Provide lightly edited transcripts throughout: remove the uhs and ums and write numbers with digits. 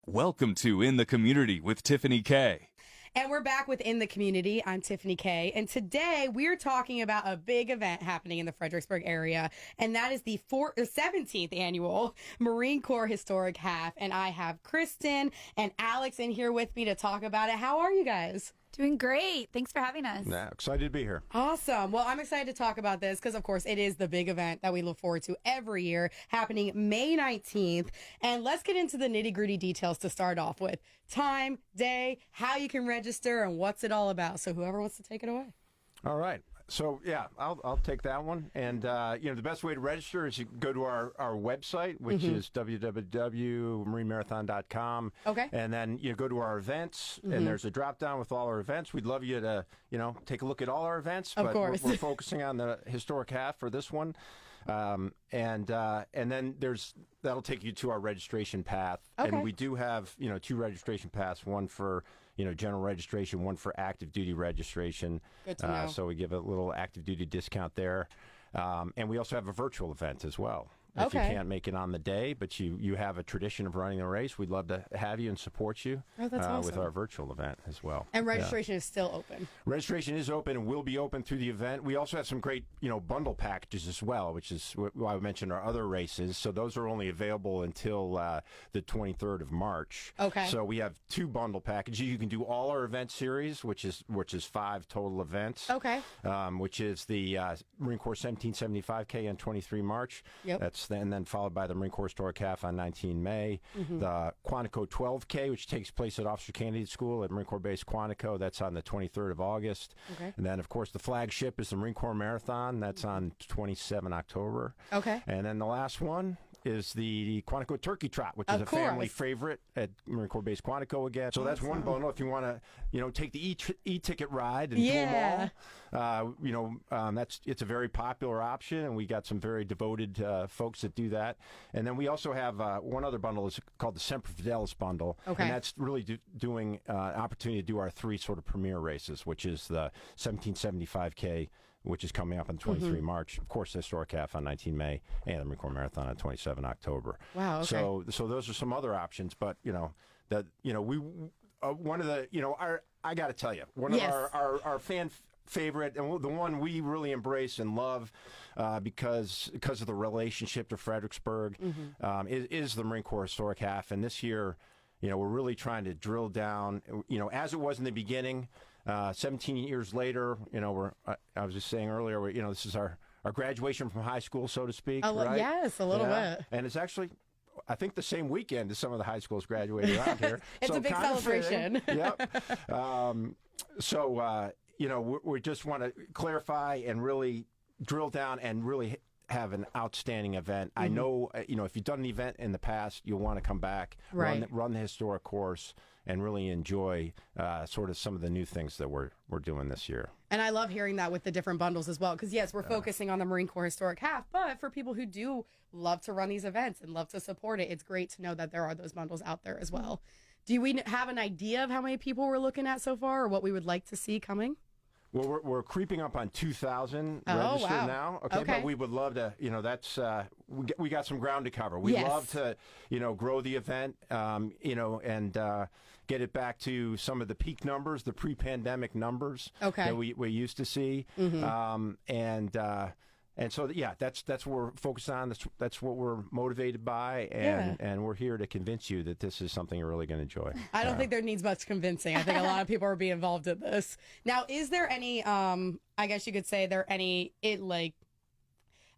Welcome to In the Community with Tiffany K. And we're back within the community. I'm Tiffany K. And today we're talking about a big event happening in the Fredericksburg area. And that is the 17th annual Marine Corps Historic Half. And I have Kristen and Alex in here with me to talk about it. How are you guys? Doing great. Thanks for having us. Yeah, excited to be here. Awesome. Well, I'm excited to talk about this because, of course, it is the big event that we look forward to every year, happening May 19th. And let's get into the nitty-gritty details to start off with. Time, day, how you can register, and what's it all about. So whoever wants to take it away. All right. So, yeah, I'll take that one. And, the best way to register is you go to our website, which is www.marinemarathon.com. Okay. And then you go to our events, and there's a drop-down with all our events. We'd love you to, take a look at all our events. Of but course. We're focusing on the historic half for this one. And then that'll take you to our registration path. Okay. And we do have, two registration paths, one for general registration, one for active duty registration. Good to know. So we give a little active duty discount there. And we also have a virtual event as well. If you Okay. can't make it on the day, but you have a tradition of running the race, we'd love to have you and support you Oh, that's awesome. with our virtual event as well. And registration is still open. Registration is open and will be open through the event. We also have some great, bundle packages as well, which is why I mentioned our other races. So those are only available until the 23rd of March. Okay. So we have two bundle packages. You can do all our event series, which is 5 total events. Okay. Which is the Marine Corps 1775K on 23 March. Yep. And then followed by the Marine Corps Historic Half on 19 May. The Quantico 12K, which takes place at Officer Candidate School at Marine Corps Base Quantico. That's on the 23rd of August. Okay. And then, of course, the flagship is the Marine Corps Marathon. That's on 27 October. Okay. And then the last one is the Quantico Turkey Trot, which is a family favorite at Marine Corps Base Quantico again. So that's one bundle if you want to, take the e-ticket ride and do them all. It's a very popular option, and we got some very devoted folks that do that. And then we also have one other bundle is called the Semper Fidelis bundle, Okay. and that's really doing an opportunity to do our three sort of premier races, which is the 1775K, which is coming up on 23 March, of course, the Historic Half on 19 May, and the Marine Corps Marathon on 27 October. Wow, okay. So those are some other options, but we one of the I got to tell you, one of Yes. our fan favorite and the one we really embrace and love because of the relationship to Fredericksburg is the Marine Corps Historic Half, and this year, we're really trying to drill down, as it was in the beginning. 17 years later, I was just saying earlier, this is our graduation from high school, so to speak. Right? Yes, a little bit. And it's actually, I think, the same weekend as some of the high schools graduated around here. It's a big kind of celebration. fitting. Yep. We just want to clarify and really drill down and really have an outstanding event. I know, if you've done an event in the past, you'll want to come back, Right. run the historic course, and really enjoy sort of some of the new things that we're doing this year. And I love hearing that with the different bundles as well. Because, yes, we're focusing on the Marine Corps Historic Half. But for people who do love to run these events and love to support it, it's great to know that there are those bundles out there as well. Do we have an idea of how many people we're looking at so far or what we would like to see coming? Well, we're creeping up on 2,000 Oh, registered wow. now. Okay. But we would love to, that's, we got some ground to cover. We'd Yes. love to, grow the event, and get it back to some of the peak numbers, the pre-pandemic numbers that we used to see. And so, that's what we're focused on. That's what we're motivated by, and we're here to convince you that this is something you're really going to enjoy. I don't think there needs much convincing. I think a lot of people are being involved in this. Now, is there any, I guess you could say,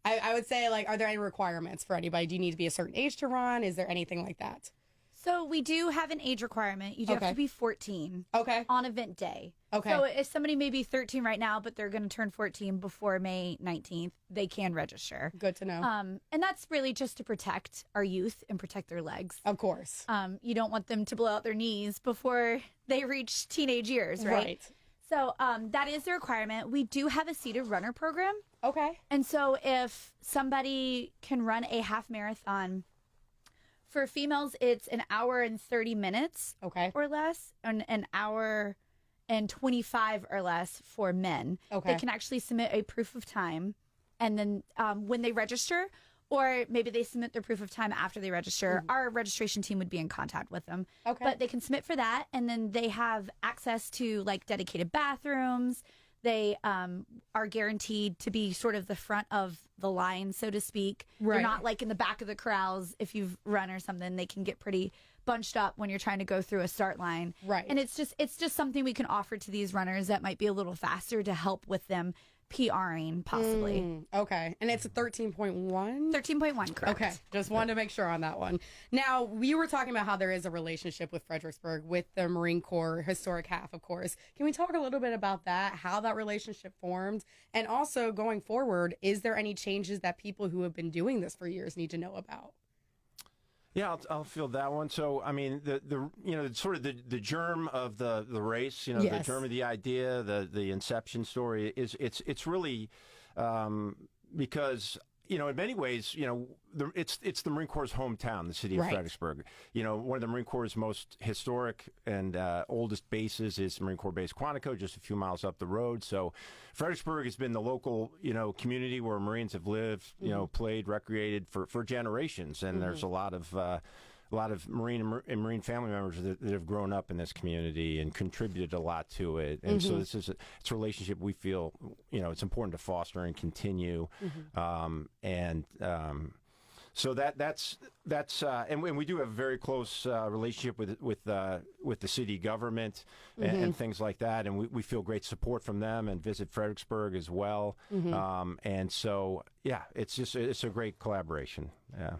I would say, are there any requirements for anybody? Do you need to be a certain age to run? Is there anything like that? So we do have an age requirement. You do have to be 14 on event day. Okay. So if somebody may be 13 right now, but they're going to turn 14 before May 19th, they can register. Good to know. And that's really just to protect our youth and protect their legs. Of course. You don't want them to blow out their knees before they reach teenage years, right? So that is the requirement. We do have a seated runner program. Okay. And so if somebody can run a half marathon, for females, it's an hour and 30 minutes or less, and an hour and 25 or less for men. They can actually submit a proof of time. And then when they register, or maybe they submit their proof of time after they register. Our registration team would be in contact with them. Okay. But they can submit for that, and then they have access to like dedicated bathrooms. They are guaranteed to be sort of the front of the line, so to speak. Right. They're not like in the back of the corrals. If you've run or something, they can get pretty bunched up when you're trying to go through a start line. Right. And it's just something we can offer to these runners that might be a little faster to help with them PRing possibly. Okay. And it's a 13.1? 13.1, correct. Okay. Just wanted to make sure on that one. Now, we were talking about how there is a relationship with Fredericksburg, with the Marine Corps Historic Half, of course. Can we talk a little bit about that, how that relationship formed? And also, going forward, is there any changes that people who have been doing this for years need to know about? Yeah, I'll field that one. So, I mean, the sort of the germ of the race, the germ of the idea, the inception story is it's really because in many ways, it's the Marine Corps' hometown, the city of Fredericksburg. One of the Marine Corps' most historic and oldest bases is Marine Corps Base Quantico, just a few miles up the road. So Fredericksburg has been the local, community where Marines have lived, played, recreated for generations. And there's a lot of Marine and Marine family members that have grown up in this community and contributed a lot to it. And so it's a relationship we feel, it's important to foster and continue. So that's and we do have a very close relationship with the city government and things like that, and we feel great support from them and visit Fredericksburg as well. And so it's a great collaboration.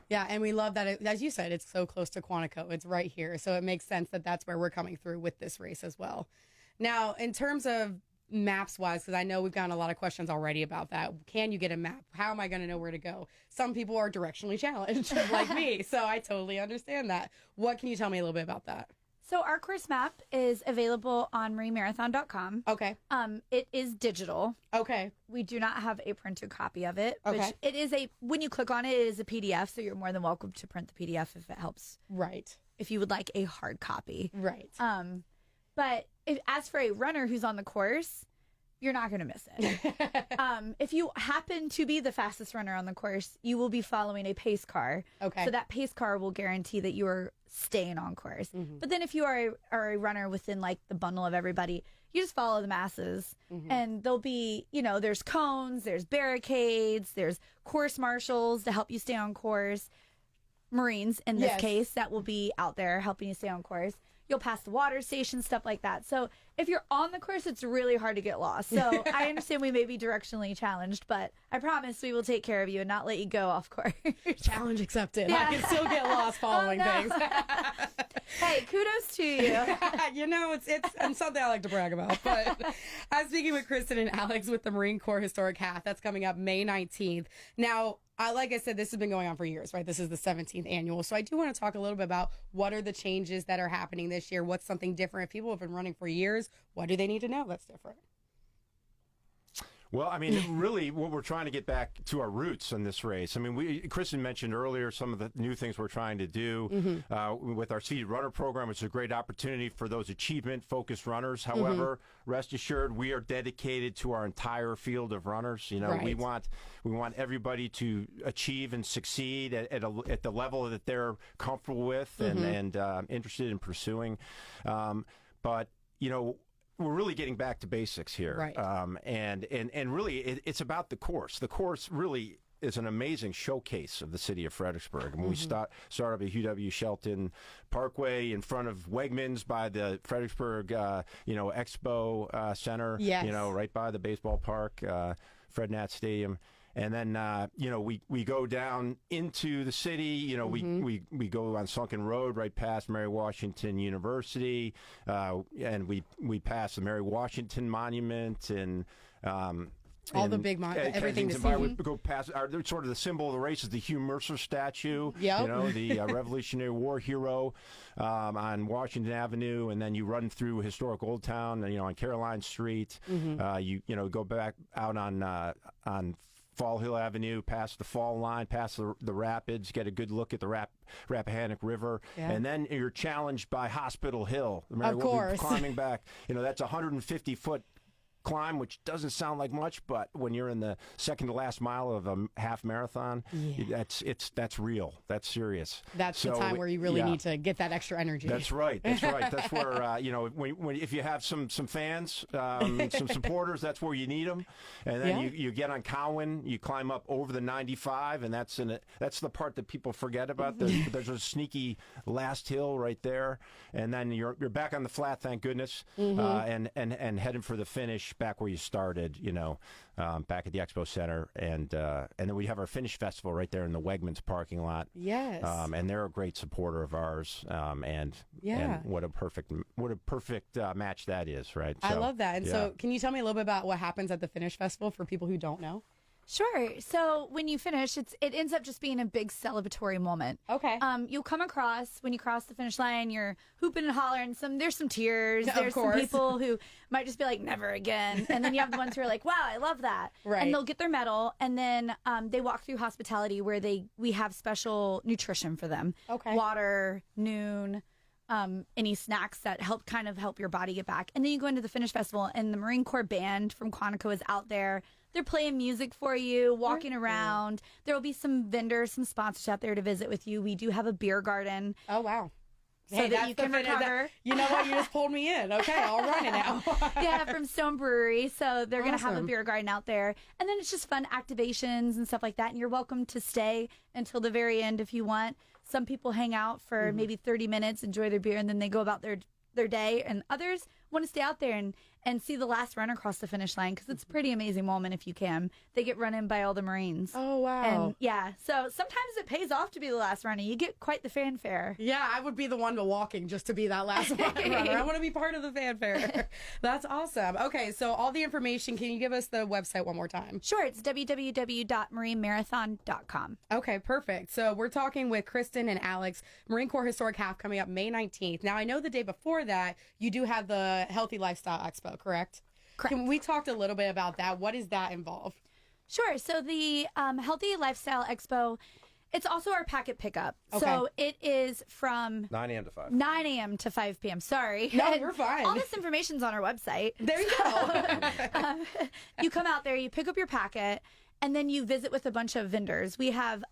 Yeah, and we love that, as you said, it's so close to Quantico. It's right here, so it makes sense that that's where we're coming through with this race as well. Now, in terms of maps wise, because I know we've gotten a lot of questions already about that. Can you get a map? How am I going to know where to go? Some people are directionally challenged like me, so I totally understand that. What can you tell me a little bit about that? So our course map is available on marinemarathon.com. Okay. It is digital. Okay. We do not have a printed copy of it. Okay. Which it is when you click on it, it is a PDF, so you're more than welcome to print the PDF if it helps. Right. If you would like a hard copy. Right. But as for a runner who's on the course, you're not going to miss it. If you happen to be the fastest runner on the course, you will be following a pace car. Okay. So that pace car will guarantee that you are staying on course. But then if you are a runner within like the bundle of everybody, you just follow the masses. And there'll be, there's cones, there's barricades, there's course marshals to help you stay on course. Marines, in this case, that will be out there helping you stay on course. You'll pass the water station, stuff like that. So if you're on the course, it's really hard to get lost. So I understand we may be directionally challenged, but I promise we will take care of you and not let you go off course. Challenge accepted. Yeah. I can still get lost following things. Hey, kudos to you. It's something I like to brag about. But I'm speaking with Kristen and Alex with the Marine Corps Historic Half. That's coming up May 19th. Now, like I said, this has been going on for years, right? This is the 17th annual. So I do want to talk a little bit about what are the changes that are happening this year? What's something different? If people have been running for years, what do they need to know that's different? Well, I mean, really, what we're trying to get back to our roots in this race. I mean, Kristen mentioned earlier some of the new things we're trying to do with our seated runner program, which is a great opportunity for those achievement-focused runners. However, rest assured, we are dedicated to our entire field of runners. We want everybody to achieve and succeed at the level that they're comfortable with and interested in pursuing. But we're really getting back to basics here. Right. And really, it's about the course. The course really is an amazing showcase of the city of Fredericksburg. And we start up at UW Shelton Parkway in front of Wegmans by the Fredericksburg, Expo Center. Yes. Right by the baseball park, Fred Nat Stadium. And then, we go down into the city. We go on Sunken Road right past Mary Washington University, and we pass the Mary Washington Monument and all the big everything to see. We go past sort of the symbol of the race is the Hugh Mercer statue. Yep. The Revolutionary War hero on Washington Avenue, and then you run through historic Old Town, on Caroline Street. You go back out on Fall Hill Avenue, past the Fall Line, past the rapids, get a good look at the Rappahannock River, and then you're challenged by Hospital Hill. Of course. Climbing back, that's a 150-foot climb, which doesn't sound like much, but when you're in the second to last mile of a half marathon, that's real. That's serious. That's the time where you really need to get that extra energy. That's right. That's right. That's where if you have some fans, some supporters, that's where you need them. And then you get on Cowan, you climb up over the 95, and that's the part that people forget about. There's a sneaky last hill right there, and then you're back on the flat, thank goodness, and heading for the finish back where you started. Back at the Expo Center, and then we have our finish festival right there in the Wegmans parking lot. Yes, and they're a great supporter of ours. And what a perfect match that is, right? So, I love that. And so, can you tell me a little bit about what happens at the finish festival for people who don't know? Sure. So when you finish, it ends up just being a big celebratory moment. Okay. You'll come across, when you cross the finish line, you're hooping and hollering. There's some tears. There's some people who might just be like, never again. And then you have the ones who are like, wow, I love that. Right. And they'll get their medal. And then they walk through hospitality where we have special nutrition for them. Okay. Water, noon, any snacks that help your body get back. And then you go into the finish festival, and the Marine Corps band from Quantico is out there. They're playing music for you, walking around. There will be some vendors, some sponsors out there to visit with you. We do have a beer garden. Oh, wow. So that you can recover. You know what? You just pulled me in. Okay, I'll run it now. Yeah, from Stone Brewery. So they're going to have a beer garden out there. And then it's just fun activations and stuff like that. And you're welcome to stay until the very end if you want. Some people hang out for maybe 30 minutes, enjoy their beer, and then they go about their day. And others want to stay out there and see the last run across the finish line, because it's a pretty amazing moment if you can. They get run in by all the Marines. Oh, wow. And so sometimes it pays off to be the last runner. You get quite the fanfare. Yeah, I would be the one walking just to be that last runner. I want to be part of the fanfare. That's awesome. Okay, so all the information, can you give us the website one more time? Sure, it's www.marinemarathon.com. Okay, perfect. So we're talking with Kristen and Alex, Marine Corps Historic Half coming up May 19th. Now, I know the day before that, you do have the Healthy Lifestyle Expo, correct? Correct. Can we talk a little bit about that? What does that involve? Sure. So the Healthy Lifestyle Expo, it's also our packet pickup. Okay. So it is from 9 a.m. to 5. 9 a.m. to 5 p.m. Sorry. No, you're fine. All this information's on our website. There you go. You come out there, you pick up your packet, and then you visit with a bunch of vendors. We have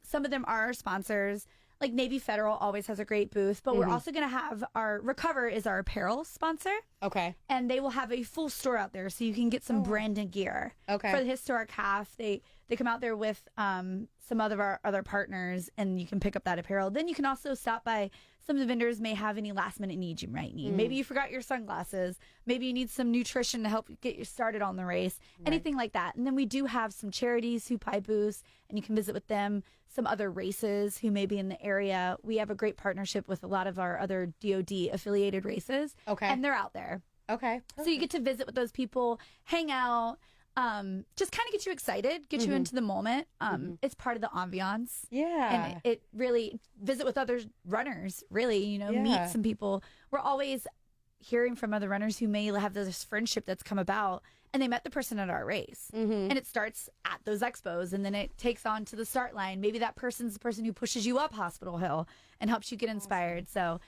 some of them are our sponsors. Like Navy Federal always has a great booth, but we're also going to have our Recover is our apparel sponsor. Okay. And they will have a full store out there so you can get some branded gear. Okay. For the Historic Half, they come out there with some of our other partners, and you can pick up that apparel. Then you can also stop by. Some of the vendors may have any last minute needs you might need. Maybe you forgot your sunglasses. Maybe you need some nutrition to help get you started on the race. Right. Anything like that. And then we do have some charities who buy booths, and you can visit with them. Some other races who may be in the area. We have a great partnership with a lot of our other DoD affiliated races. Okay. And they're out there. Okay. So you get to visit with those people, hang out, just kind of get you excited, get you into the moment. It's part of the ambiance. Yeah. And it really, visit with other runners, really, meet some people. We're always hearing from other runners who may have this friendship that's come about, and they met the person at our race. And it starts at those expos, and then it takes on to the start line. Maybe that person's the person who pushes you up Hospital Hill and helps you get inspired. So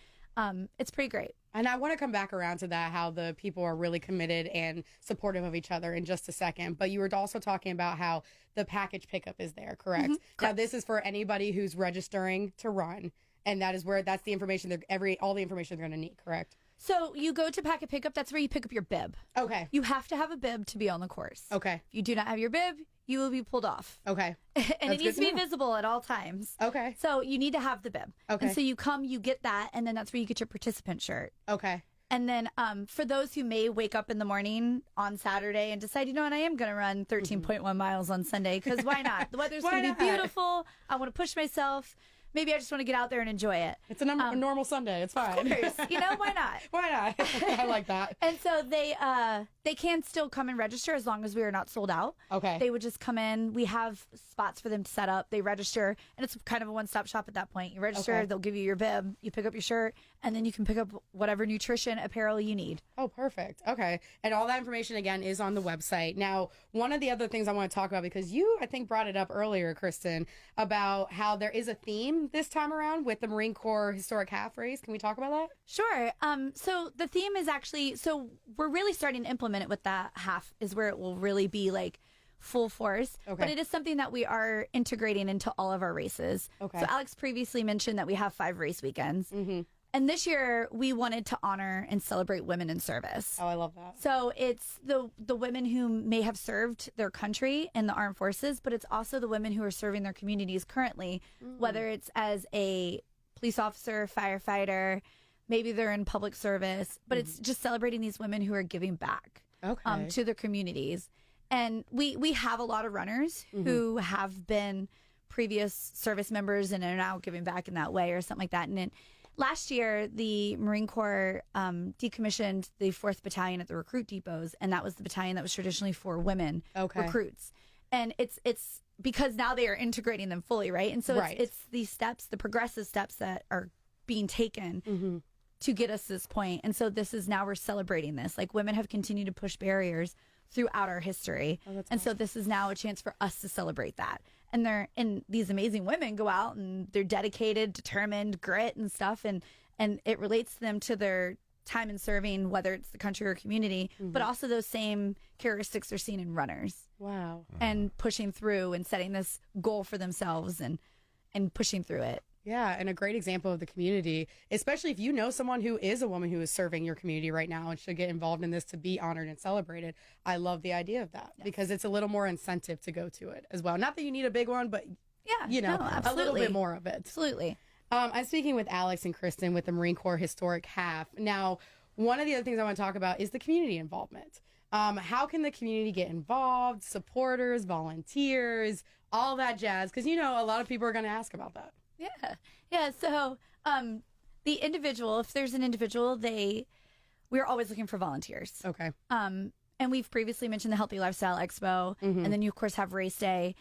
it's pretty great. And I want to come back around to that, how the people are really committed and supportive of each other in just a second. But you were also talking about how the package pickup is there, correct? Now, this is for anybody who's registering to run, and that's the information all the information they're going to need, correct? So you go to packet pickup. That's where you pick up your bib. Okay. You have to have a bib to be on the course. Okay. If you do not have your bib, you will be pulled off. Okay. And it needs to be visible at all times. Okay. So you need to have the bib. Okay. And so you come, you get that, and then that's where you get your participant shirt. Okay. And then for those who may wake up in the morning on Saturday and decide, I am going to run 13.1 miles on Sunday, because why not? The weather's going to be beautiful. I want to push myself. Maybe I just want to get out there and enjoy it. It's a normal Sunday. It's fine. Of course. Why not? Why not? I like that. And so they can still come and register as long as we are not sold out. Okay. They would just come in. We have spots for them to set up. They register, and it's kind of a one-stop shop at that point. You register, they'll give you your bib, you pick up your shirt, and then you can pick up whatever nutrition apparel you need. Oh, perfect. Okay. And all that information, again, is on the website. Now, one of the other things I want to talk about, because you, I think, brought it up earlier, Kristen, about how there is a theme theme this time around with the Marine Corps Historic Half Race. Can we talk about that? Sure. So the theme is actually, so we're really starting to implement it with that half is where it will really be like full force. Okay. But it is something that we are integrating into all of our races. Okay. So Alex previously mentioned that we have 5 race weekends. Mm-hmm. And this year, we wanted to honor and celebrate women in service. Oh, I love that. So it's the women who may have served their country in the armed forces, but it's also the women who are serving their communities currently, whether it's as a police officer, firefighter, maybe they're in public service, but it's just celebrating these women who are giving back to their communities. And we have a lot of runners who have been previous service members and are now giving back in that way or something like that. And last year, the Marine Corps decommissioned the 4th Battalion at the recruit depots, and that was the battalion that was traditionally for women recruits. And it's because now they are integrating them fully, right? And so it's these steps, the progressive steps that are being taken to get us to this point. And so this is now we're celebrating this. Like women have continued to push barriers throughout our history. And so this is now a chance for us to celebrate that. And these amazing women go out and they're dedicated, determined, grit and stuff. And it relates to them to their time in serving, whether it's the country or community, but also those same characteristics are seen in runners. Wow. And pushing through and setting this goal for themselves and pushing through it. Yeah, and a great example of the community, especially if you know someone who is a woman who is serving your community right now and should get involved in this to be honored and celebrated. I love the idea of that because it's a little more incentive to go to it as well. Not that you need a big one, but a little bit more of it. Absolutely. I'm speaking with Alex and Kristen with the Marine Corps Historic Half. Now, one of the other things I want to talk about is the community involvement. How can the community get involved, supporters, volunteers, all that jazz? Because, a lot of people are going to ask about that. Yeah. So, the individual, if there's an individual, we're always looking for volunteers. Okay. And we've previously mentioned the Healthy Lifestyle Expo, and then you of course have race day.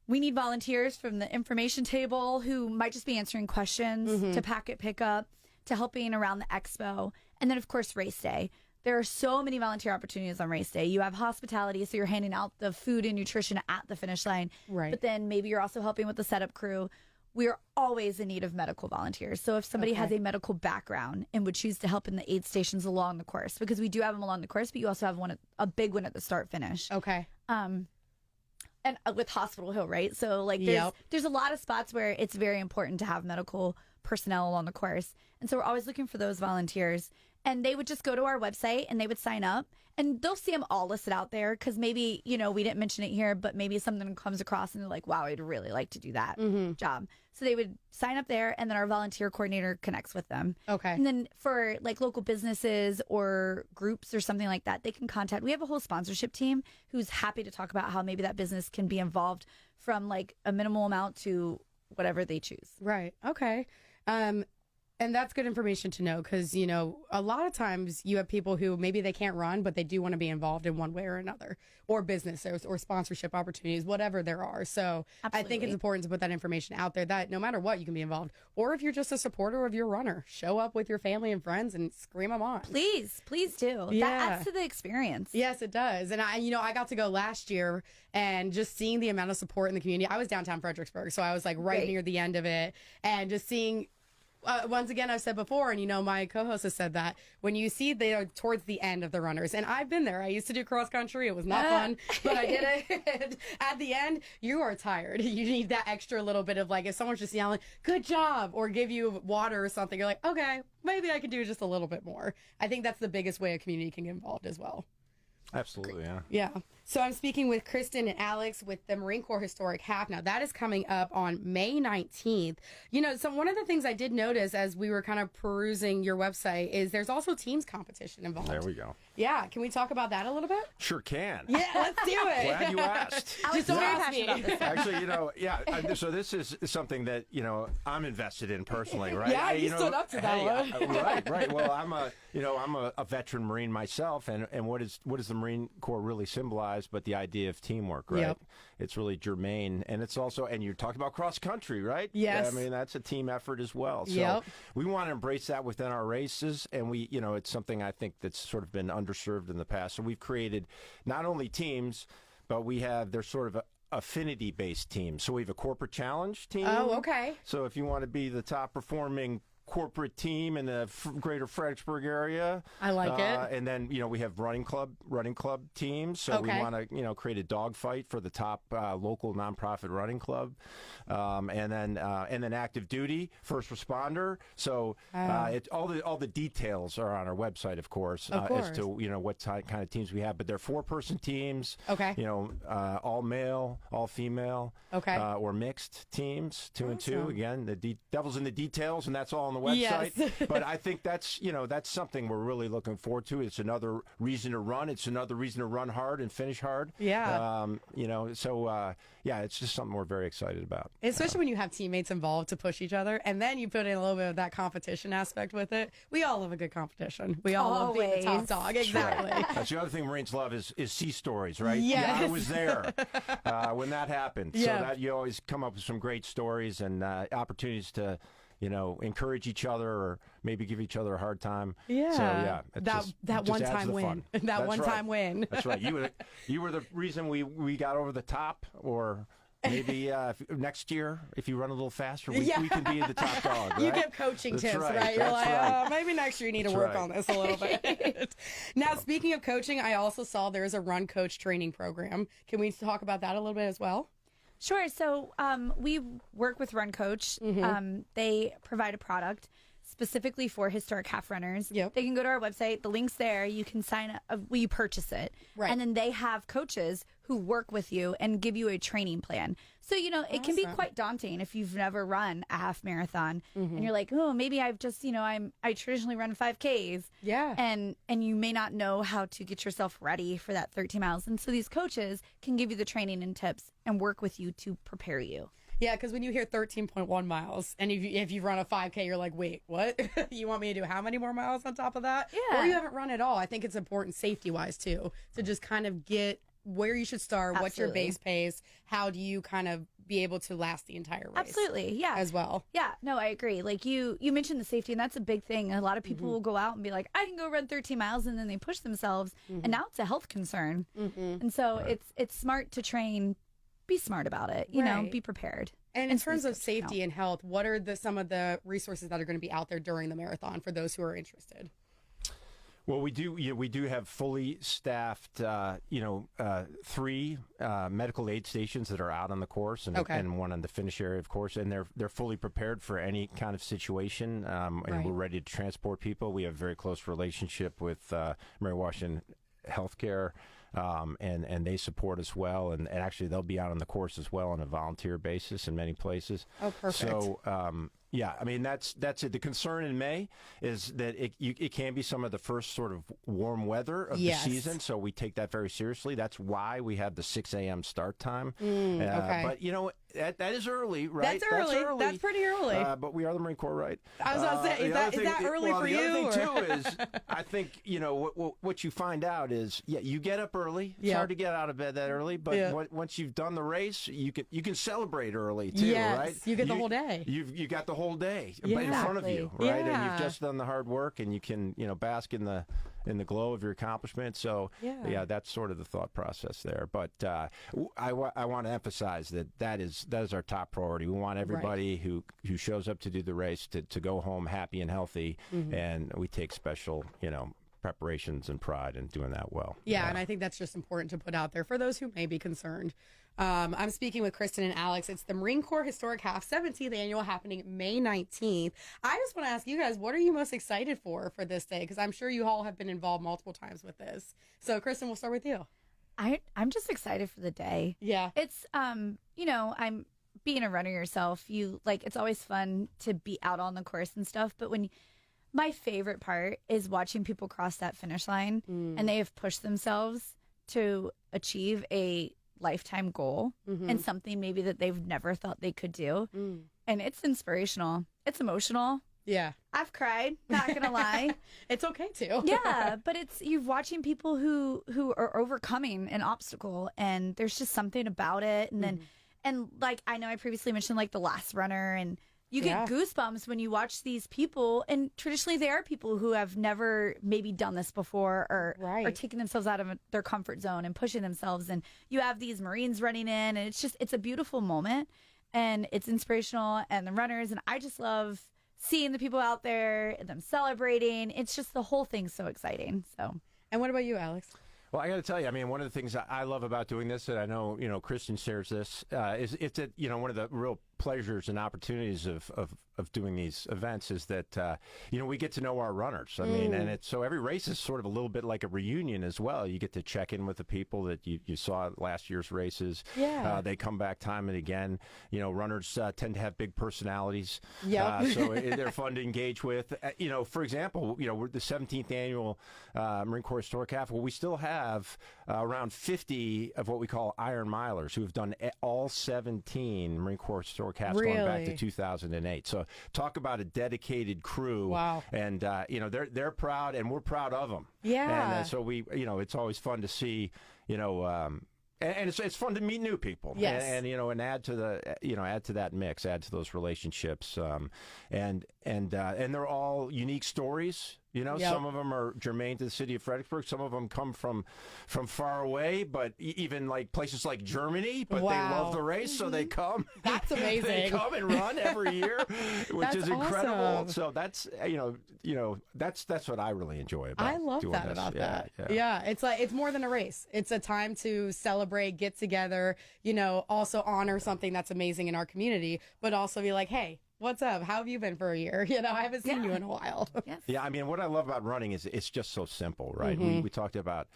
We need volunteers from the information table who might just be answering questions to packet pickup, to helping around the expo, and then of course race day. There are so many volunteer opportunities on race day. You have hospitality, so you're handing out the food and nutrition at the finish line. Right. But then maybe you're also helping with the setup crew. We are always in need of medical volunteers. So if somebody has a medical background and would choose to help in the aid stations along the course, because we do have them along the course, but you also have a big one at the start finish. Okay. And with Hospital Hill, right? So like there's a lot of spots where it's very important to have medical personnel along the course. And so we're always looking for those volunteers. And they would just go to our website and they would sign up. And they'll see them all listed out there because maybe, we didn't mention it here, but maybe something comes across and they're like, wow, I'd really like to do that job. So they would sign up there and then our volunteer coordinator connects with them. Okay. And then for like local businesses or groups or something like that, they can contact. We have a whole sponsorship team who's happy to talk about how maybe that business can be involved from like a minimal amount to whatever they choose. Right. Okay. And that's good information to know because, a lot of times you have people who maybe they can't run, but they do want to be involved in one way or another, or businesses or sponsorship opportunities, whatever there are. So I think it's important to put that information out there that no matter what, you can be involved. Or if you're just a supporter of your runner, show up with your family and friends and scream them on. Please do. Yeah. That adds to the experience. Yes, it does. And I got to go last year and just seeing the amount of support in the community. I was downtown Fredericksburg, so I was like right near the end of it and just seeing once again, I've said before, and my co-host has said that when you see they are towards the end of the runners, and I've been there. I used to do cross country. It was not fun, but I did it. At the end, you are tired. You need that extra little bit of like, if someone's just yelling, good job, or give you water or something, you're like, okay, maybe I could do just a little bit more. I think that's the biggest way a community can get involved as well. Absolutely, yeah. Yeah. So I'm speaking with Kristen and Alex with the Marine Corps Historic Half. Now, that is coming up on May 19th. So one of the things I did notice as we were kind of perusing your website is there's also teams competition involved. There we go. Yeah. Can we talk about that a little bit? Sure can. Yeah, let's do it. Glad you asked. Alex, don't ask me. Actually, so this is something that, I'm invested in personally, right? Yeah, you stood up to that one. Right. Well, I'm a veteran Marine myself, and what does the Marine Corps really symbolize but the idea of teamwork, right? Yep. It's really germane, and it's also, and you're talking about cross country, right? Yes. I mean, that's a team effort as well. So we want to embrace that within our races, and we, it's something I think that's sort of been underserved in the past. So we've created not only teams, but there's sort of affinity-based teams. So we have a corporate challenge team. Oh, okay. So if you want to be the top performing corporate team in the greater Fredericksburg area. I like it. And then, we have running club teams. So we want to, create a dogfight for the top local nonprofit running club. And then active duty, first responder. So all the details are on our website, of course. As to, what kind of teams we have. But they're 4-person teams. Okay. All male, all female. Okay. Or mixed teams, 2 and 2. Again, the devil's in the details, and that's all on the website. Yes. But I think that's something we're really looking forward to. It's another reason to run. It's another reason to run hard and finish hard. Yeah. It's just something we're very excited about. Especially when you have teammates involved to push each other, and then you put in a little bit of that competition aspect with it. We all love a good competition. We all love being the top dog. Exactly. Right. That's the other thing Marines love is sea stories, right? Yes. Yeah, I was there when that happened. Yeah. So that you always come up with some great stories and opportunities to encourage each other or maybe give each other a hard time. Yeah. So yeah, that one time win. That one time win. That's right. You were the reason we got over the top, or maybe next year, if you run a little faster, we can be the top dog. Right? You give coaching tips, right? You're like, maybe next year you need to work on this a little bit. Now, speaking of coaching, I also saw there's a run coach training program. Can we talk about that a little bit as well? Sure. So we work with Run Coach. They provide a product specifically for historic half runners. Yep. They can go to our website. The link's there. You can sign up. You purchase it. Right. And then they have coaches who work with you and give you a training plan. So, it can be quite daunting if you've never run a half marathon and you're like, oh, maybe I've just, I traditionally run 5Ks. Yeah. And you may not know how to get yourself ready for that 13 miles. And so these coaches can give you the training and tips and work with you to prepare you. Yeah, because when you hear 13.1 miles, and if you run a 5K, you're like, wait, what? You want me to do how many more miles on top of that? Yeah. Or you haven't run at all. I think it's important safety-wise, too, to just kind of get where you should start, Absolutely. what's your base pace, how do you kind of be able to last the entire race. Absolutely, yeah. As well. Yeah, no, I agree. Like you mentioned the safety, and that's a big thing. A lot of people will go out and be like, I can go run 13 miles, and then they push themselves, and now it's a health concern. And so it's smart to train. Be smart about it, you know, be prepared. And in terms of safety and health, what are some of the resources that are going to be out there during the marathon for those who are interested? Well, we do have fully staffed, 3 medical aid stations that are out on the course, and one on the finish area, of course, and they're fully prepared for any kind of situation, and we're ready to transport people. We have a very close relationship with Mary Washington Healthcare. And they support us well, and actually they'll be out on the course as well on a volunteer basis in many places. Oh, perfect. So, I mean, that's it. The concern in May is that it can be some of the first sort of warm weather of the season, so we take that very seriously. That's why we have the 6 a.m. start time. But, that is early, right? That's early. That's pretty early. But we are the Marine Corps, right? I was going to say, is that early for you? The other thing, too, is I think, what you find out is, you get up early. It's hard to get out of bed that early, but once you've done the race, you can celebrate early, too, right? You get the whole day. You got the whole day in front of you, right? And you've just done the hard work, and you can, bask in the glow of your accomplishment. So, that's sort of the thought process there. But I want to emphasize that is our top priority. We want everybody who shows up to do the race to go home happy and healthy, and we take special, preparations and pride in doing that well. Yeah, and I think that's just important to put out there for those who may be concerned. I'm speaking with Kristen and Alex. It's the Marine Corps Historic Half 17th Annual happening May 19th. I just want to ask you guys, what are you most excited for this day? Because I'm sure you all have been involved multiple times with this. So, Kristen, we'll start with you. I'm just excited for the day. Yeah. It's, I'm being a runner yourself. It's always fun to be out on the course and stuff. But my favorite part is watching people cross that finish line and they have pushed themselves to achieve a lifetime goal and something maybe that they've never thought they could do. And it's inspirational. It's emotional. Yeah. I've cried, not gonna lie. It's okay too. Yeah, but you're watching people who are overcoming an obstacle, and there's just something about it. And then, and like I know I previously mentioned like the last runner, and You get goosebumps when you watch these people, and traditionally they are people who have never maybe done this before or taking themselves out of their comfort zone and pushing themselves. And you have these Marines running in, and it's a beautiful moment, and it's inspirational, and the runners, and I just love seeing the people out there and them celebrating. It's just the whole thing's so exciting. So, and what about you, Alex? Well, I got to tell you, I mean, one of the things I love about doing this, and I know, Kristen shares this, is it's one of the real pleasures and opportunities of doing these events is that, we get to know our runners. I mean, and so every race is sort of a little bit like a reunion as well. You get to check in with the people that you saw at last year's races. Yeah. They come back time and again. Runners tend to have big personalities. Yep. So they're fun to engage with. For example, we're the 17th annual Marine Corps Historic Half. Well, we still have around 50 of what we call Iron Milers who have done all 17 Marine Corps Historic Halves going back to 2008. So talk about a dedicated crew. Wow. And, they're proud, and we're proud of them. Yeah. And so we, it's always fun to see, and it's fun to meet new people. Yes. And add to that mix, add to those relationships. And they're all unique stories. Yep. Some of them are germane to the city of Fredericksburg. Some of them come from far away, but even like places like Germany. But they love the race, so they come. That's amazing. They come and run every year, which is incredible. Awesome. So that's that's what I really enjoy about. I love doing that this. about that. Yeah, it's more than a race. It's a time to celebrate, get together. Also honor something that's amazing in our community, but also be like, hey, what's up? How have you been for a year? I haven't seen you in a while. Yes. Yeah, I mean, what I love about running is it's just so simple, right? Mm-hmm. We talked about,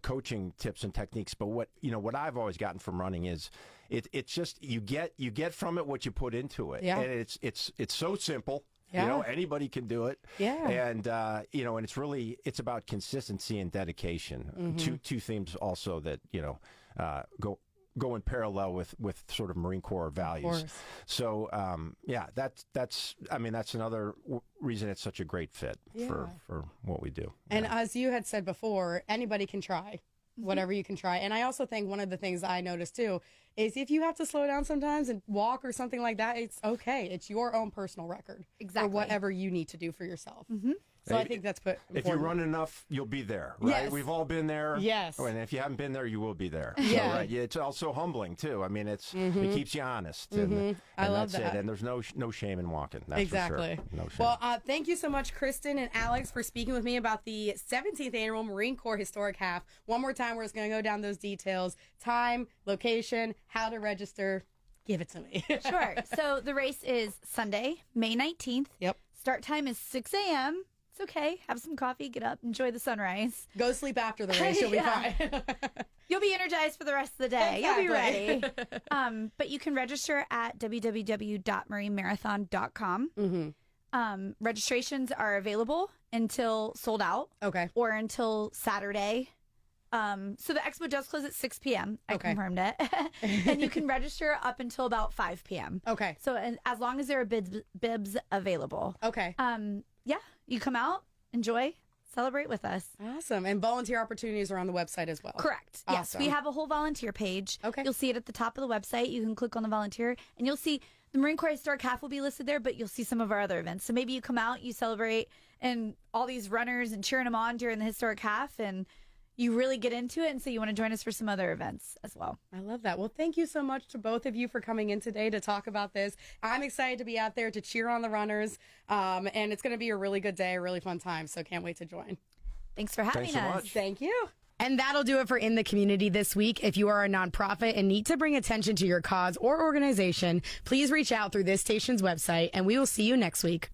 coaching tips and techniques, but what I've always gotten from running is it's just you get from it what you put into it. Yeah. And it's so simple. Yeah. Anybody can do it. Yeah. And and it's about consistency and dedication. Mm-hmm. Two themes also that, go in parallel with sort of Marine Corps values. So, that's another reason it's such a great fit for what we do. And as you had said before, anybody can try whatever you can try. And I also think one of the things I noticed too is if you have to slow down sometimes and walk or something like that, it's okay. It's your own personal record. Exactly. For whatever you need to do for yourself. Mm-hmm. So I think that's important. If you run enough, you'll be there, right? Yes. We've all been there. Yes. And if you haven't been there, you will be there. Yeah. So, right. It's also humbling too. I mean, it keeps you honest. And I love that's that. it. And there's no shame in walking. That's exactly. For sure. No shame. Well, thank you so much, Kristen and Alex, for speaking with me about the 17th annual Marine Corps Historic Half. One more time, we're just going to go down those details: time, location, how to register. Give it to me. Sure. So the race is Sunday, May 19th. Yep. Start time is 6 a.m. It's okay. Have some coffee, get up, enjoy the sunrise. Go sleep after the race. You'll be fine. You'll be energized for the rest of the day. Exactly. You'll be ready. But you can register at www.marinemarathon.com. Mm-hmm. Registrations are available until sold out. Okay. Or until Saturday. So the expo does close at 6 p.m. I confirmed it. And you can register up until about 5 p.m. Okay. So as long as there are bibs available. Okay. Yeah, you come out, enjoy, celebrate with us. Awesome. And volunteer opportunities are on the website as well. Correct. Awesome. Yes, we have a whole volunteer page. Okay. You'll see it at the top of the website. You can click on the volunteer, and you'll see the Marine Corps Historic Half will be listed there, but you'll see some of our other events. So maybe you come out, you celebrate, and all these runners and cheering them on during the Historic Half, and you really get into it, and so you want to join us for some other events as well. I love that. Well, thank you so much to both of you for coming in today to talk about this. I'm excited to be out there to cheer on the runners, and it's going to be a really good day, a really fun time, so can't wait to join. Thanks for having Thanks so us. much. Thank you. And that'll do it for In the Community this week. If you are a nonprofit and need to bring attention to your cause or organization, please reach out through this station's website, and we will see you next week.